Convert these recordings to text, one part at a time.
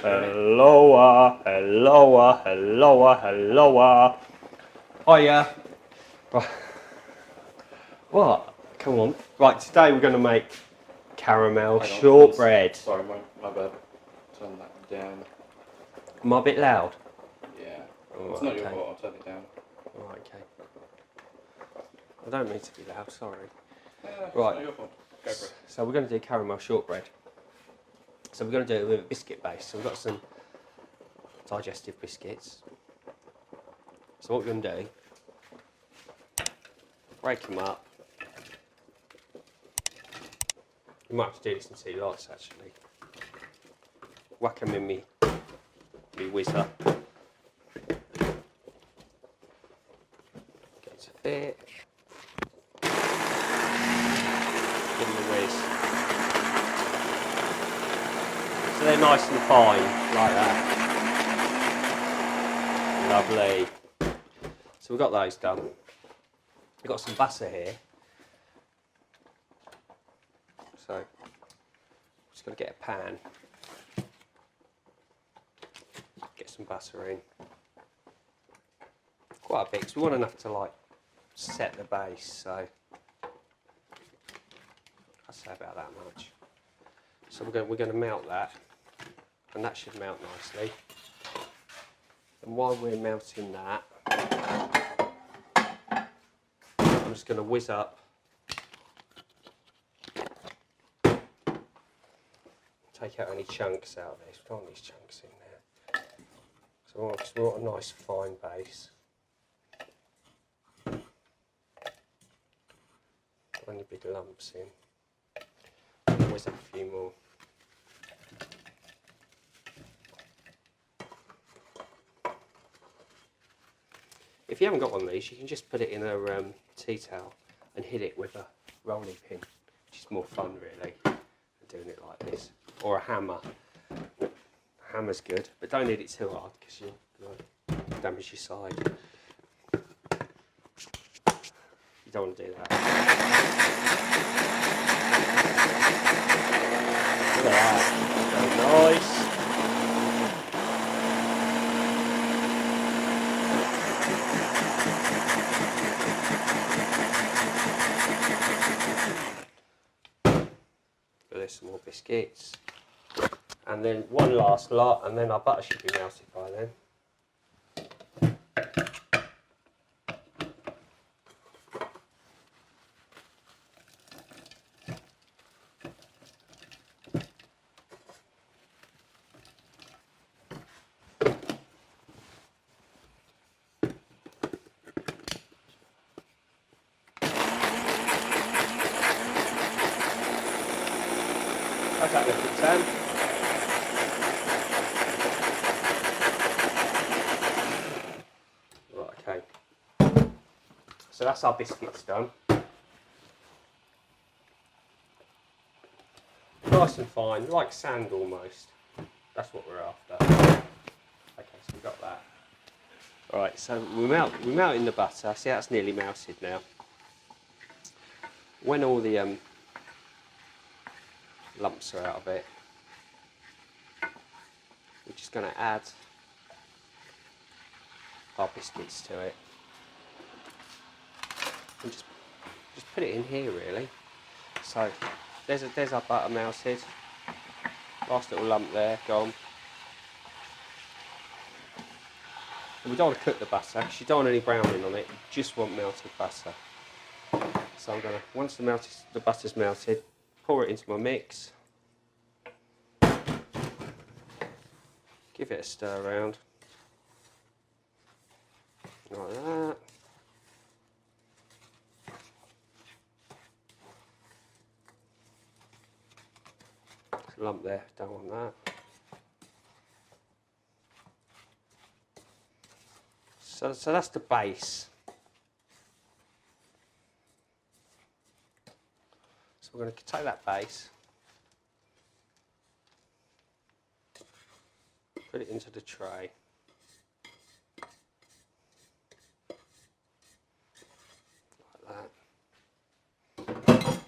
Hello, hello, hello, hello. Hiya. Right. What? Come on. Right, today we're going to make caramel shortbread. Sorry, my bad. Turn that down. Am I a bit loud? Yeah. Oh, It's not okay. your fault, I'll turn it down. Right, okay. I don't mean to be loud, sorry. Yeah, it's Right. not your fault. Go for it. So we're going to do caramel shortbread. So we're going to do it with a biscuit base. So we've got some digestive biscuits. So what we're going to do, break them up. You might have to do this in 2 lights actually. Whack them in me whizzer. Get it to fit. Give them a whiz. So they're nice and fine, like that. Lovely. So we've got those done. We've got some butter here. So, just got to get a pan. Get some butter in. Quite a bit, because we want enough to like set the base, so I'd say about that much. So we're going to melt that, and that should melt nicely. And while we're melting that, I'm just going to whiz up take out any chunks out of this. We don't want these chunks in there. So we want a nice fine base. Any big lumps in. And whiz up a few more. If you haven't got one of these, you can just put it in a tea towel and hit it with a rolling pin, which is more fun really, than doing it like this. Or a hammer. A hammer's good, but don't hit it too hard because you'll damage your side. You don't want to do that. Look at that. Very nice. There's some more biscuits. And then one last lot, and then our butter should be melted by then. How's that looking, Sam? Right, okay. So that's our biscuits done. Nice and fine, like sand almost. That's what we're after. Okay, so we've got that. Alright, so we're melting the butter. See, that's nearly melted now. When all the lumps are out of it, we're just going to add our biscuits to it and just put it in here really. So there's our butter melted, last little lump there gone. And we don't want to cook the butter because you don't want any browning on it, you just want melted butter. So I'm going to, once the butter's melted, pour it into my mix, give it a stir around, like that. There's a lump there, don't want that. So that's the base. So we're going to take that base, put it into the tray. Like that.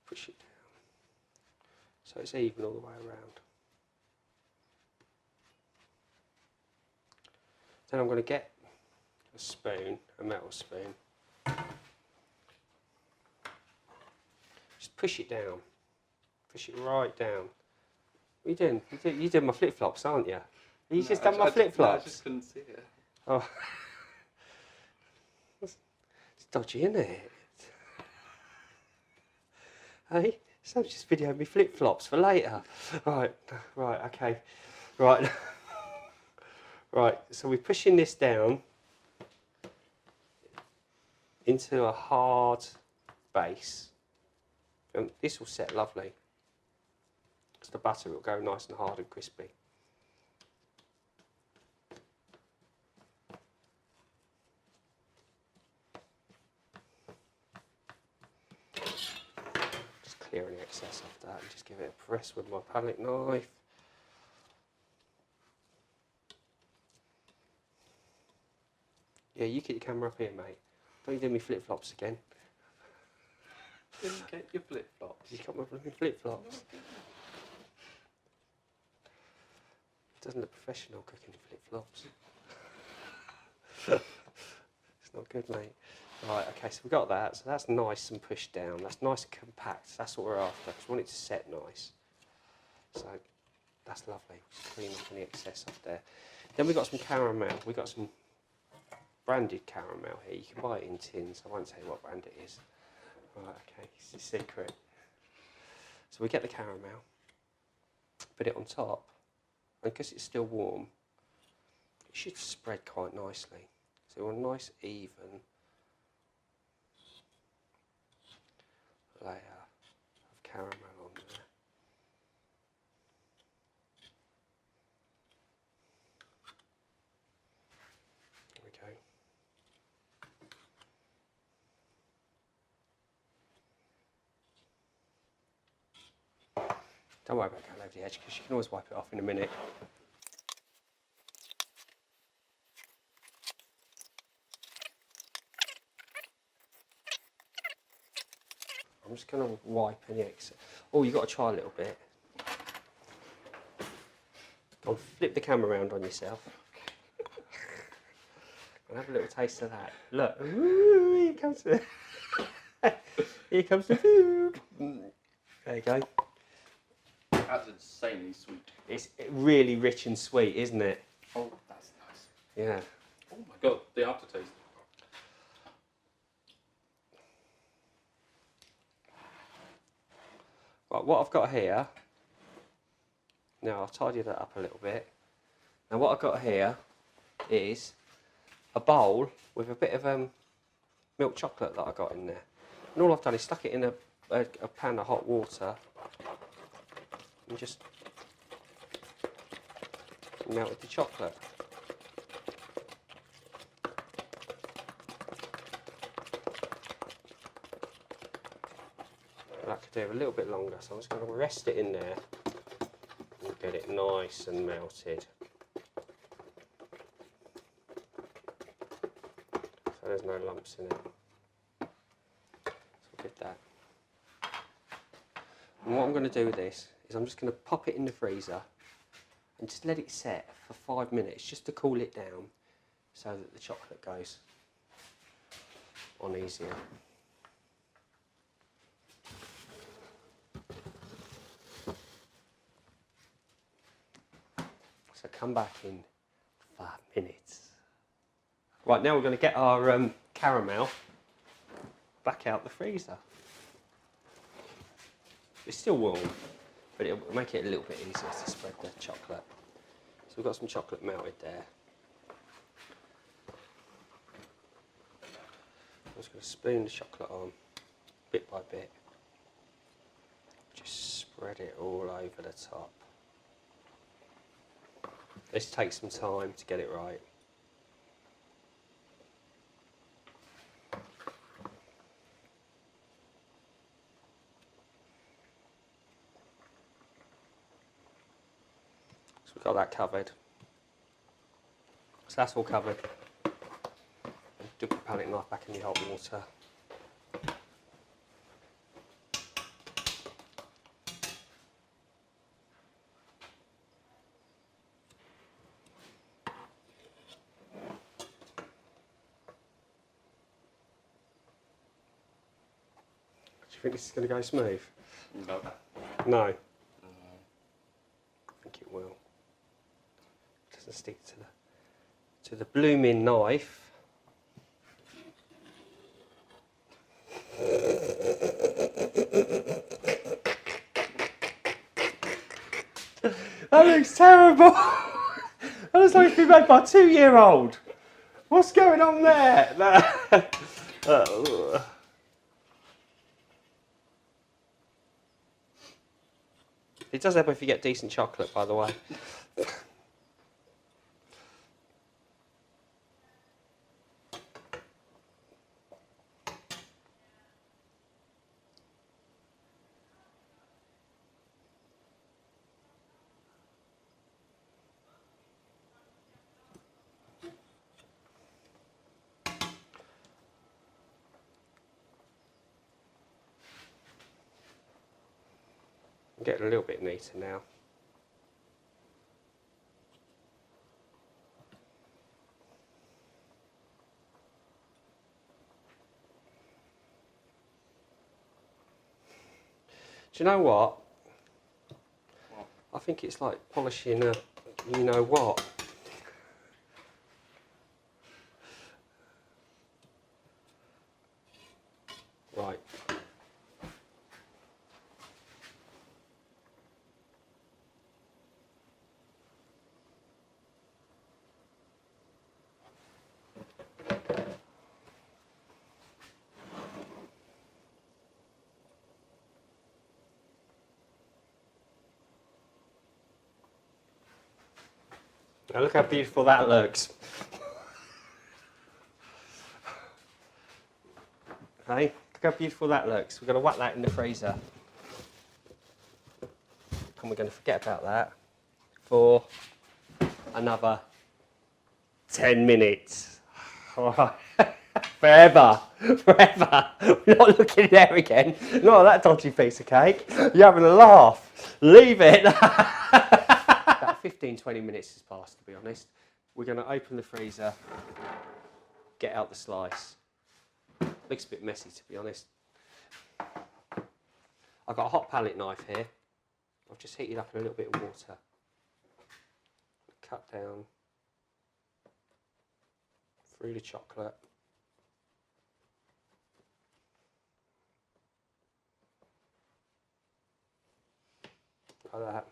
Push it down. So it's even all the way around. Then I'm going to get a spoon, a metal spoon. Just push it down. Push it right down. What are you doing? You did my flip-flops, aren't you? You just done my flip-flops? I just couldn't see it. Oh. It's dodgy, isn't it? Hey, Sam's just videoed me flip-flops for later. Right, okay. Right. Right, so we're pushing this down into a hard base. And this will set lovely. Because the butter will go nice and hard and crispy. Just clear any excess off that and just give it a press with my palette knife. Yeah, you keep your camera up here, mate. Don't you do me flip-flops again. Didn't get your flip-flops. You got my blooming flip-flops. Doesn't look professional cooking flip-flops. It's not good, mate. Right, okay, so we've got that. So that's nice and pushed down. That's nice and compact. That's what we're after, because we want it to set nice. So that's lovely. Just clean up any excess off there. Then we've got some caramel. We've got some branded caramel here. You can buy it in tins. I won't tell you what brand it is. Right, okay, it's a secret. So we get the caramel, put it on top, and because it's still warm, it should spread quite nicely. So we want a nice even layer of caramel on there. There we go. Don't worry about going over the edge because you can always wipe it off in a minute. I'm just going to wipe any excess. Oh, you've got to try a little bit. Go on, flip the camera around on yourself. And have a little taste of that. Look, ooh, here comes the here comes the food. There you go. That's insanely sweet. It's really rich and sweet, isn't it? Oh, that's nice. Yeah. Oh my god, the aftertaste. Right, what I've got here, now I'll tidy that up a little bit. Now what I've got here is a bowl with a bit of milk chocolate that I got in there. And all I've done is stuck it in a pan of hot water and just melted the chocolate. That could do a little bit longer, so I'm just going to rest it in there and get it nice and melted. So there's no lumps in it. So we'll get that. And what I'm going to do with this is I'm just going to pop it in the freezer and just let it set for 5 minutes just to cool it down so that the chocolate goes on easier. So come back in 5 minutes. Right, now we're going to get our caramel back out the freezer. It's still warm, but it'll make it a little bit easier to spread the chocolate. So we've got some chocolate melted there. I'm just going to spoon the chocolate on, bit by bit. Just spread it all over the top. This takes some time to get it right. So we've got that covered. So that's all covered. Dip the palette knife back in the hot water. you think this is going to go smooth? No. No. I think it will. It doesn't stick to the blooming knife. That looks terrible. That looks like it's been made by a 2-year-old. What's going on there? It does help if you get decent chocolate, by the way. I'm getting a little bit neater now. Do you know what? I think it's like polishing a you know what. Right. Now look how beautiful that looks. Hey, look how beautiful that looks. We're going to whack that in the freezer. And we're going to forget about that for another 10 minutes. All right. Forever. Forever. We're not looking there again. Not that dodgy piece of cake. You're having a laugh. Leave it. About 15-20 minutes has passed, to be honest. We're going to open the freezer, get out the slice. Looks a bit messy, to be honest. I've got a hot palette knife here. I've just heated up in a little bit of water. Cut down through the chocolate. Like that.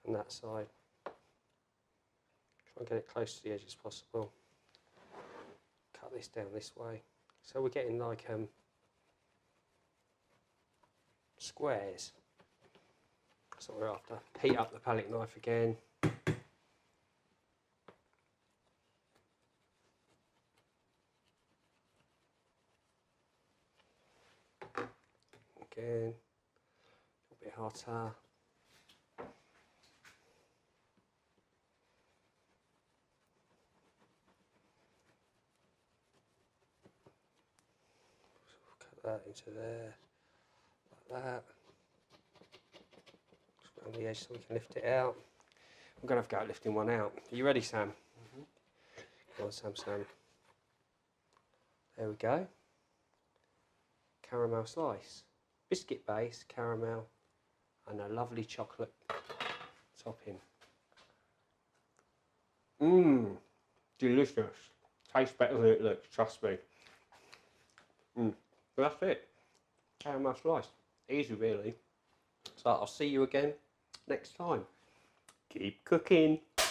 And that side. Try and get it close to the edge as possible. Cut this down this way. So we're getting like squares. That's what we're after. Heat up the palette knife again. Again. A little bit hotter. That into there, like that. Just around the edge so we can lift it out. I'm going to have to go lifting one out. Are you ready, Sam? Come on, Sam. There we go. Caramel slice. Biscuit base, caramel, and a lovely chocolate topping. Mmm, delicious. Tastes better than it looks, trust me. But that's it. Caramel slice. Easy, really. So I'll see you again next time. Keep cooking. You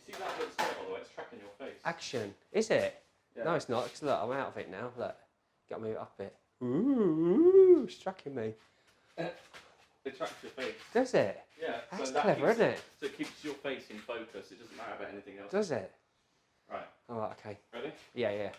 see that looks there, by the way? It's tracking your face. Action. Is it? Yeah. No, it's not. Because look, I'm out of it now. Look. Got to move it up a bit. Ooh, it's tracking me. It tracks your face. Does it? Yeah. That's so that clever, isn't it? So it keeps your face in focus. It doesn't matter about anything else. Does it? Right. All right, okay. Ready? Yeah.